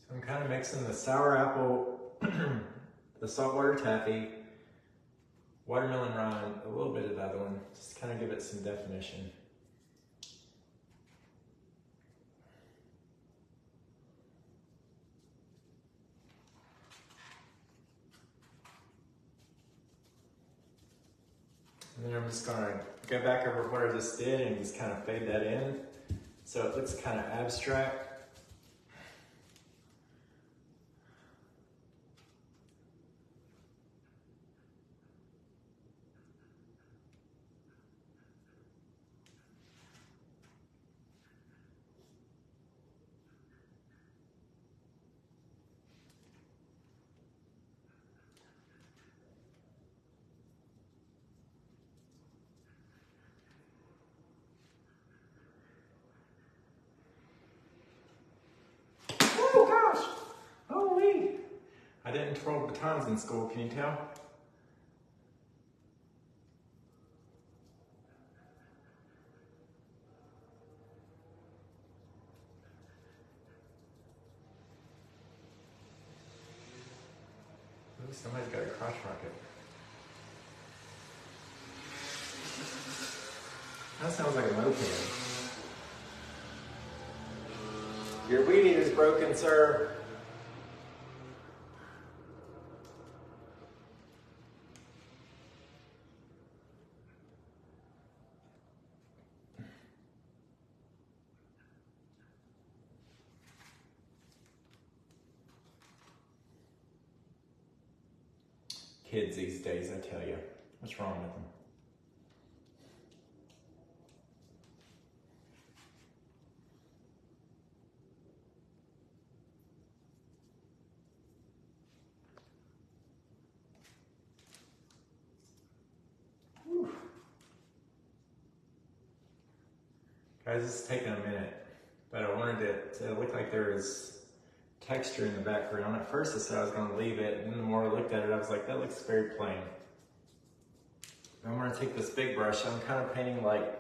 So I'm kind of mixing the sour apple, the saltwater taffy, watermelon rind, a little bit of the other one, just kind of give it some definition. And then I'm just gonna go back over what I just did and just kind of fade that in so it looks kind of abstract. Oh gosh! Holy! I didn't twirl batons in school, can you tell? Ooh, somebody's got a crotch rocket. That sounds like a moped. Your weed eater's broken, sir. Kids these days, I tell you. What's wrong with them? Guys, this is taking a minute, but I wanted it to look like there was texture in the background. At first I said I was going to leave it, and then the more I looked at it, I was like, that looks very plain. I'm going to take this big brush. I'm kind of painting like,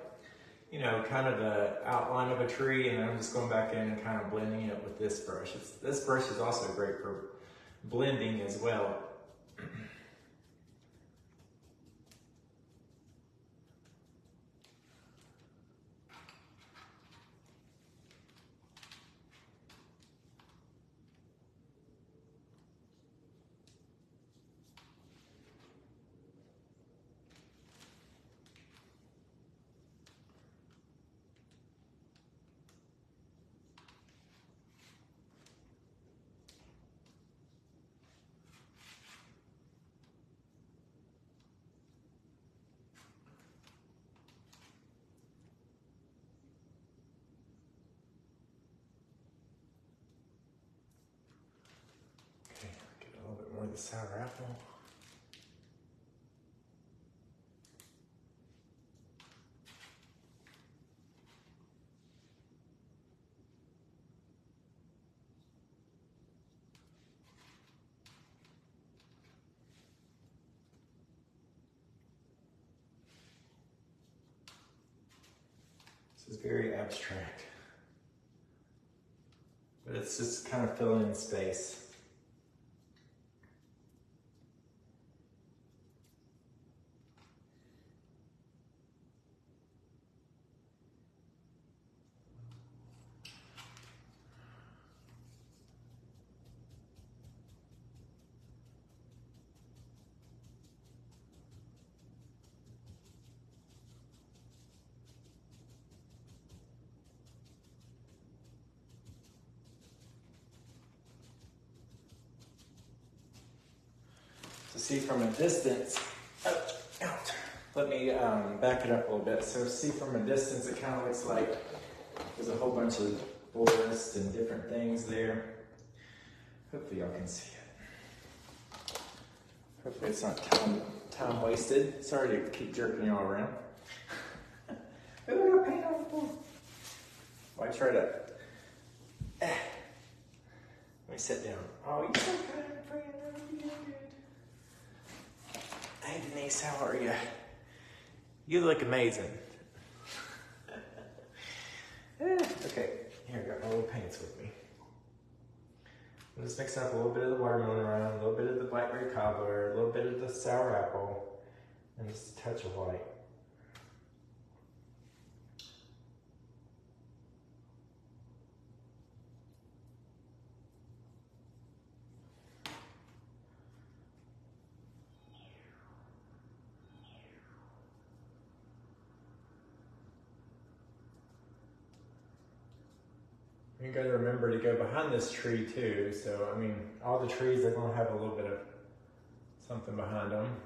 you know, kind of the outline of a tree, and I'm just going back in and kind of blending it with this brush. This brush is also great for blending as well. More the sour apple. This is very abstract, but it's just kind of filling in space. To see from a distance, let me back it up a little bit. So see from a distance, it kind of looks like there's a whole bunch of forest and different things there. Hopefully y'all can see it. Hopefully it's not time wasted. Sorry to keep jerking y'all around. Oh, I got paint on the floor. Why try to? Let me sit down. Oh, you're so kind of friend. You're good. Hey Denise, how are you? You look amazing. Okay, here I got my little paints with me. I'm just mixing up a little bit of the watermelon rind, a little bit of the blackberry cobbler, a little bit of the sour apple, and just a touch of white. You gotta remember to go behind this tree too. So, I mean, all the trees are gonna have a little bit of something behind them.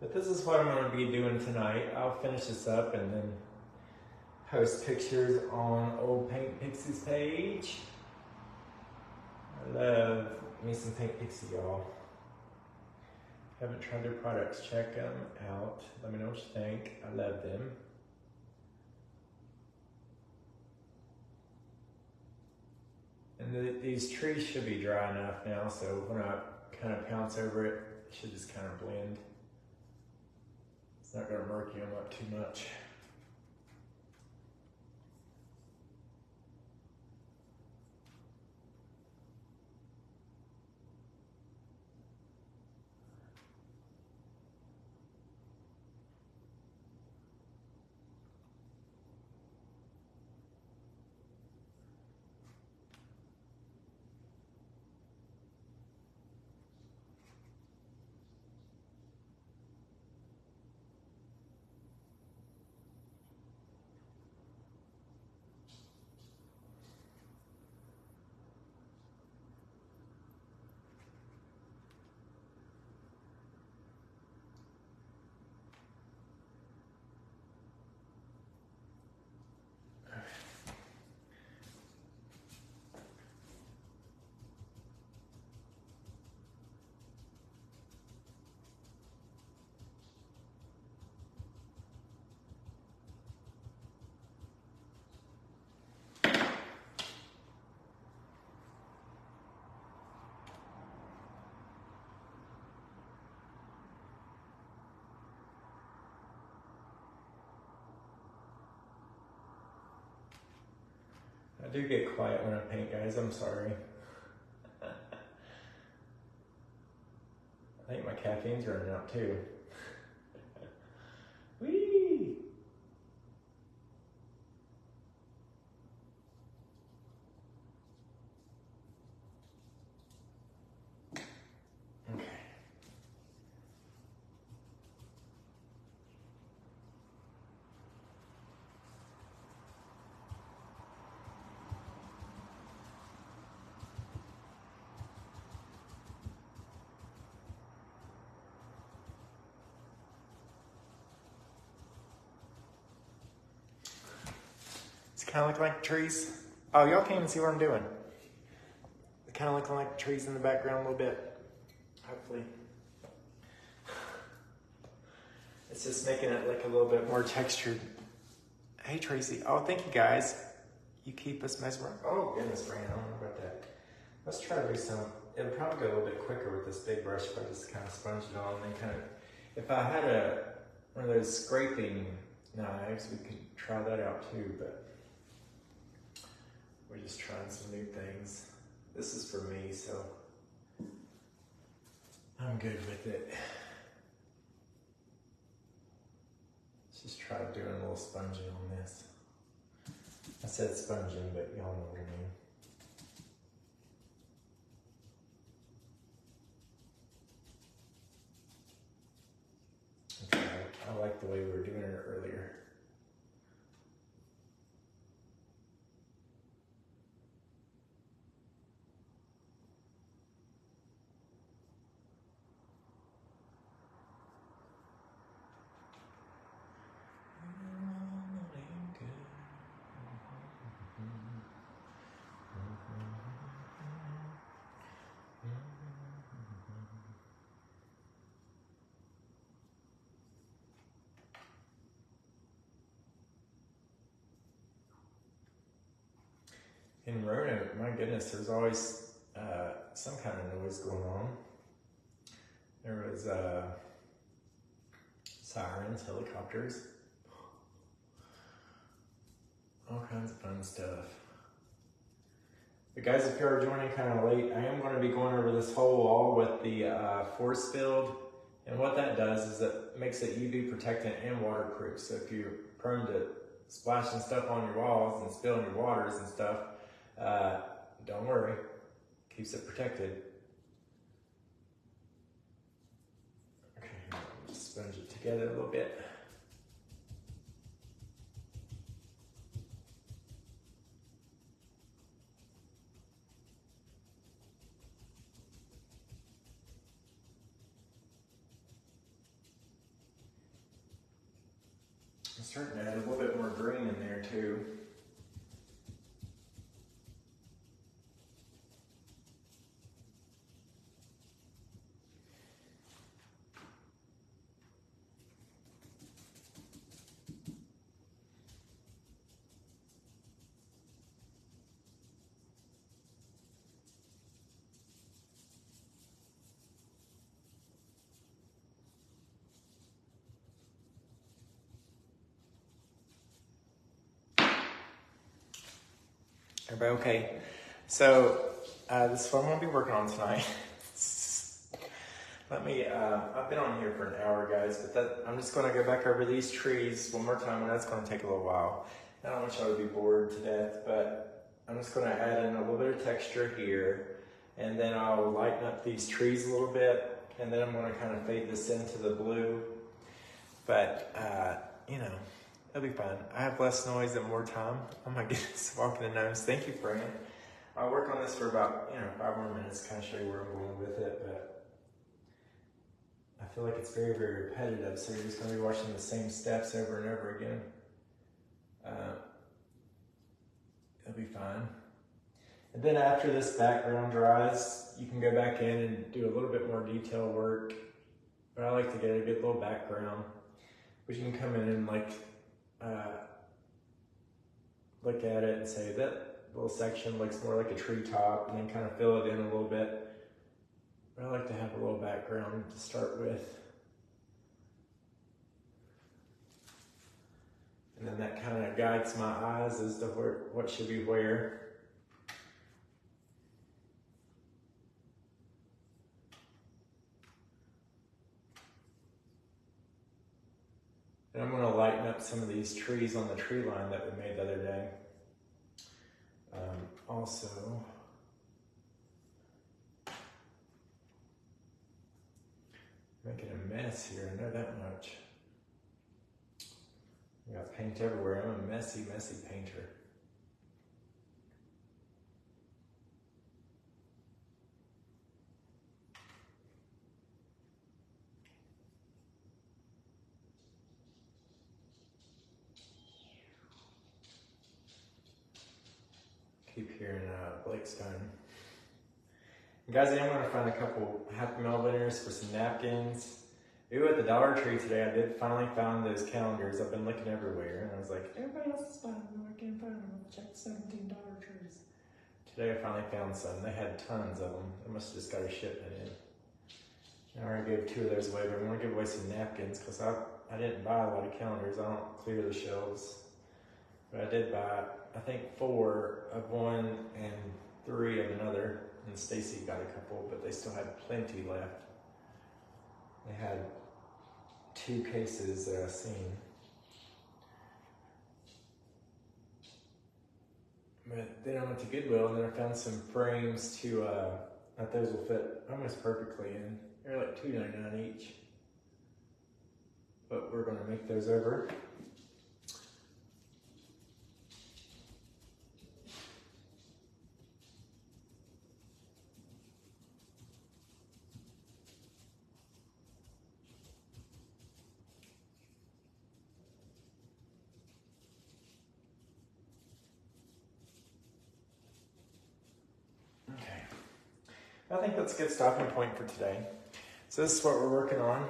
But this is what I'm gonna be doing tonight. I'll finish this up and then post pictures on Old Paint Pixie's page. I love me some Paint Pixie, y'all. If you haven't tried their products, check them out. Let me know what you think. I love them. And these trees should be dry enough now, so when I kind of pounce over it, it should just kind of blend. It's not going to murky them up too much. I do get quiet when I paint, guys. I'm sorry. I think my caffeine's running out too. Whee! Okay. It's kind of looking like trees. Oh, y'all can't even see what I'm doing. It's kind of looking like trees in the background a little bit. Hopefully. It's just making it look a little bit more textured. Hey, Tracy. Oh, thank you, guys. You keep us mesmerized. Oh, goodness, Brian. I don't know about that. Let's try to do some. It'll probably go a little bit quicker with this big brush if I just kind of sponge it on and then kind of. If I had one of those scraping knives, we could try that out too, but we're just trying some new things. This is for me, so I'm good with it. Let's just try doing a little sponging on this. I said sponging, but y'all know what I mean. Okay, I like the way we were doing it earlier. In Roanoke, my goodness, there's always some kind of noise going on. There was sirens, helicopters, all kinds of fun stuff. But guys, if you are joining kind of late, I am going to be going over this whole wall with the force field. And what that does is it makes it UV protectant and waterproof. So if you're prone to splashing stuff on your walls and spilling your waters and stuff, don't worry, keeps it protected. Okay, just sponge it together a little bit. I'm starting to add a little bit more green in there too. Everybody okay? So this is what I'm going to be working on tonight. I've been on here for an hour, guys, but I'm just going to go back over these trees one more time, and that's going to take a little while. I don't want y'all to be bored to death, but I'm just going to add in a little bit of texture here, and then I'll lighten up these trees a little bit, and then I'm going to kind of fade this into the blue. But, you know, it'll be fun. I have less noise and more time. Oh my goodness, walking the nose. Thank you, Fran. I'll work on this for about, 5 more minutes, kind of show you where I'm going with it, but I feel like it's very, very repetitive, so you're just going to be watching the same steps over and over again. It'll be fine. And then after this background dries, you can go back in and do a little bit more detail work, but I like to get a good little background, which you can come in and look at it and say that little section looks more like a treetop, and then kind of fill it in a little bit. But I like to have a little background to start with. And then that kind of guides my eyes as to what should be where. And I'm going to lighten up some of these trees on the tree line that we made the other day. Also, making a mess here, I know that much. I got paint everywhere. I'm a messy, messy painter. Keep hearing Blake's done. And guys, I am going to find a couple Happy Meal winners for some napkins. Ooh, at the Dollar Tree today, I did finally found those calendars. I've been looking everywhere, and I was like, everybody else is finding them. I can't find them. I've checked 17 Dollar Trees. Today I finally found some. They had tons of them. I must have just got a shipment in. I already gave 2 of those away, but I'm going to give away some napkins because I didn't buy a lot of calendars. I don't clear the shelves. But I did buy, I think, 4 of one and 3 of another. And Stacy got a couple, but they still had plenty left. They had 2 cases that I've seen. But then I went to Goodwill and then I found some frames to, that those will fit almost perfectly in. They're like $2.99 each. But we're gonna make those over. I think that's a good stopping point for today. So this is what we're working on.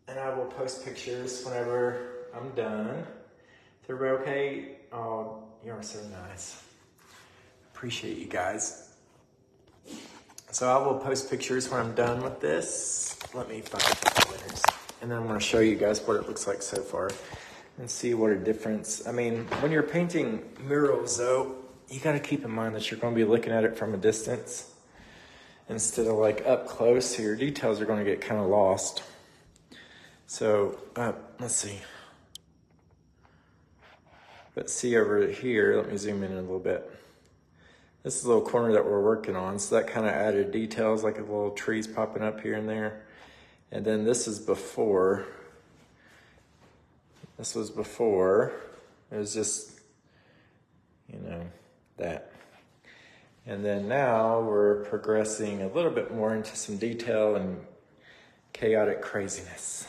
And I will post pictures whenever I'm done. Is everybody okay? Oh, you are so nice. Appreciate you guys. So I will post pictures when I'm done with this. Let me find the winners. And then I'm gonna show you guys what it looks like so far and see what a difference. I mean, when you're painting murals though, you gotta keep in mind that you're gonna be looking at it from a distance instead of like up close, so your details are going to get kind of lost. So let's see. Let's see over here. Let me zoom in a little bit. This is a little corner that we're working on, so that kind of added details, like a little trees popping up here and there. And then this is before. This was before. It was just, you know, that. And then now we're progressing a little bit more into some detail and chaotic craziness,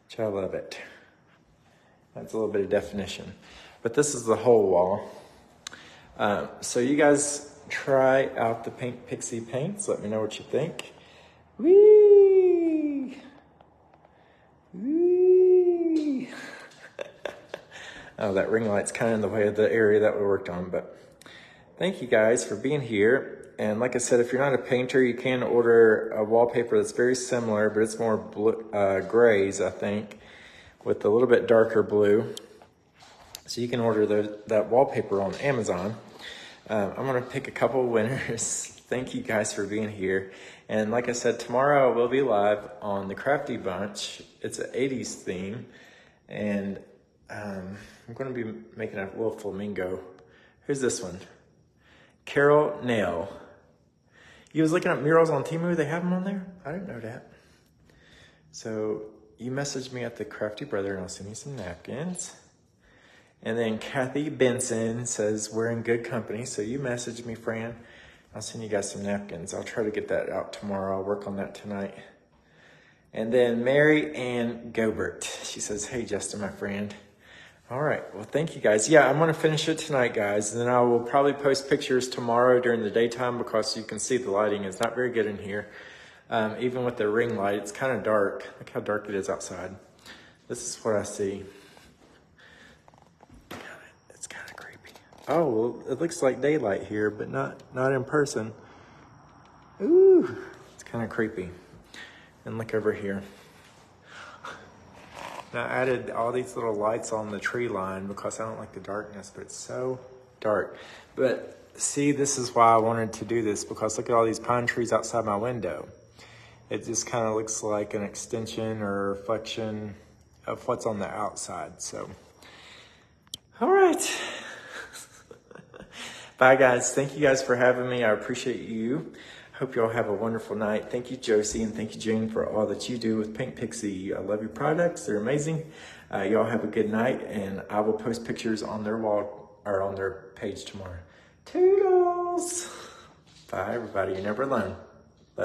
which I love it. That's a little bit of definition. But this is the whole wall. So you guys try out the Pixie paints. Let me know what you think. Whee! Whee! Oh, that ring light's kind of in the way of the area that we worked on, but thank you guys for being here. And like I said, if you're not a painter, you can order a wallpaper that's very similar, but it's more blue, grays, I think, with a little bit darker blue. So you can order that wallpaper on Amazon. I'm gonna pick a couple winners. Thank you guys for being here. And like I said, tomorrow we'll be live on the Crafty Bunch. It's an 80s theme. And I'm gonna be making a little flamingo. Here's this one. Carol Nail. You was looking at murals on Temu, they have them on there? I didn't know that. So you messaged me at the Crafty Brother and I'll send you some napkins. And then Kathy Benson says, we're in good company. So you messaged me, Fran. I'll send you guys some napkins. I'll try to get that out tomorrow. I'll work on that tonight. And then Mary Ann Gobert. She says, hey, Justin, my friend. All right, well, thank you guys. Yeah, I'm gonna finish it tonight, guys, and then I will probably post pictures tomorrow during the daytime because you can see the lighting is not very good in here. Even with the ring light, it's kind of dark. Look how dark it is outside. This is what I see. It's kind of creepy. Oh, well, it looks like daylight here, but not in person. Ooh, it's kind of creepy. And look over here. And I added all these little lights on the tree line because I don't like the darkness, but it's so dark. But see, this is why I wanted to do this, because look at all these pine trees outside my window. It just kind of looks like an extension or reflection of what's on the outside. So, all right. Bye, guys. Thank you guys for having me. I appreciate you. Hope you all have a wonderful night. Thank you, Josie, and thank you, June, for all that you do with Pink Pixie. I love your products. They're amazing. Y'all have a good night, and I will post pictures on their wall or on their page tomorrow. Toodles! Bye, everybody. You're never alone.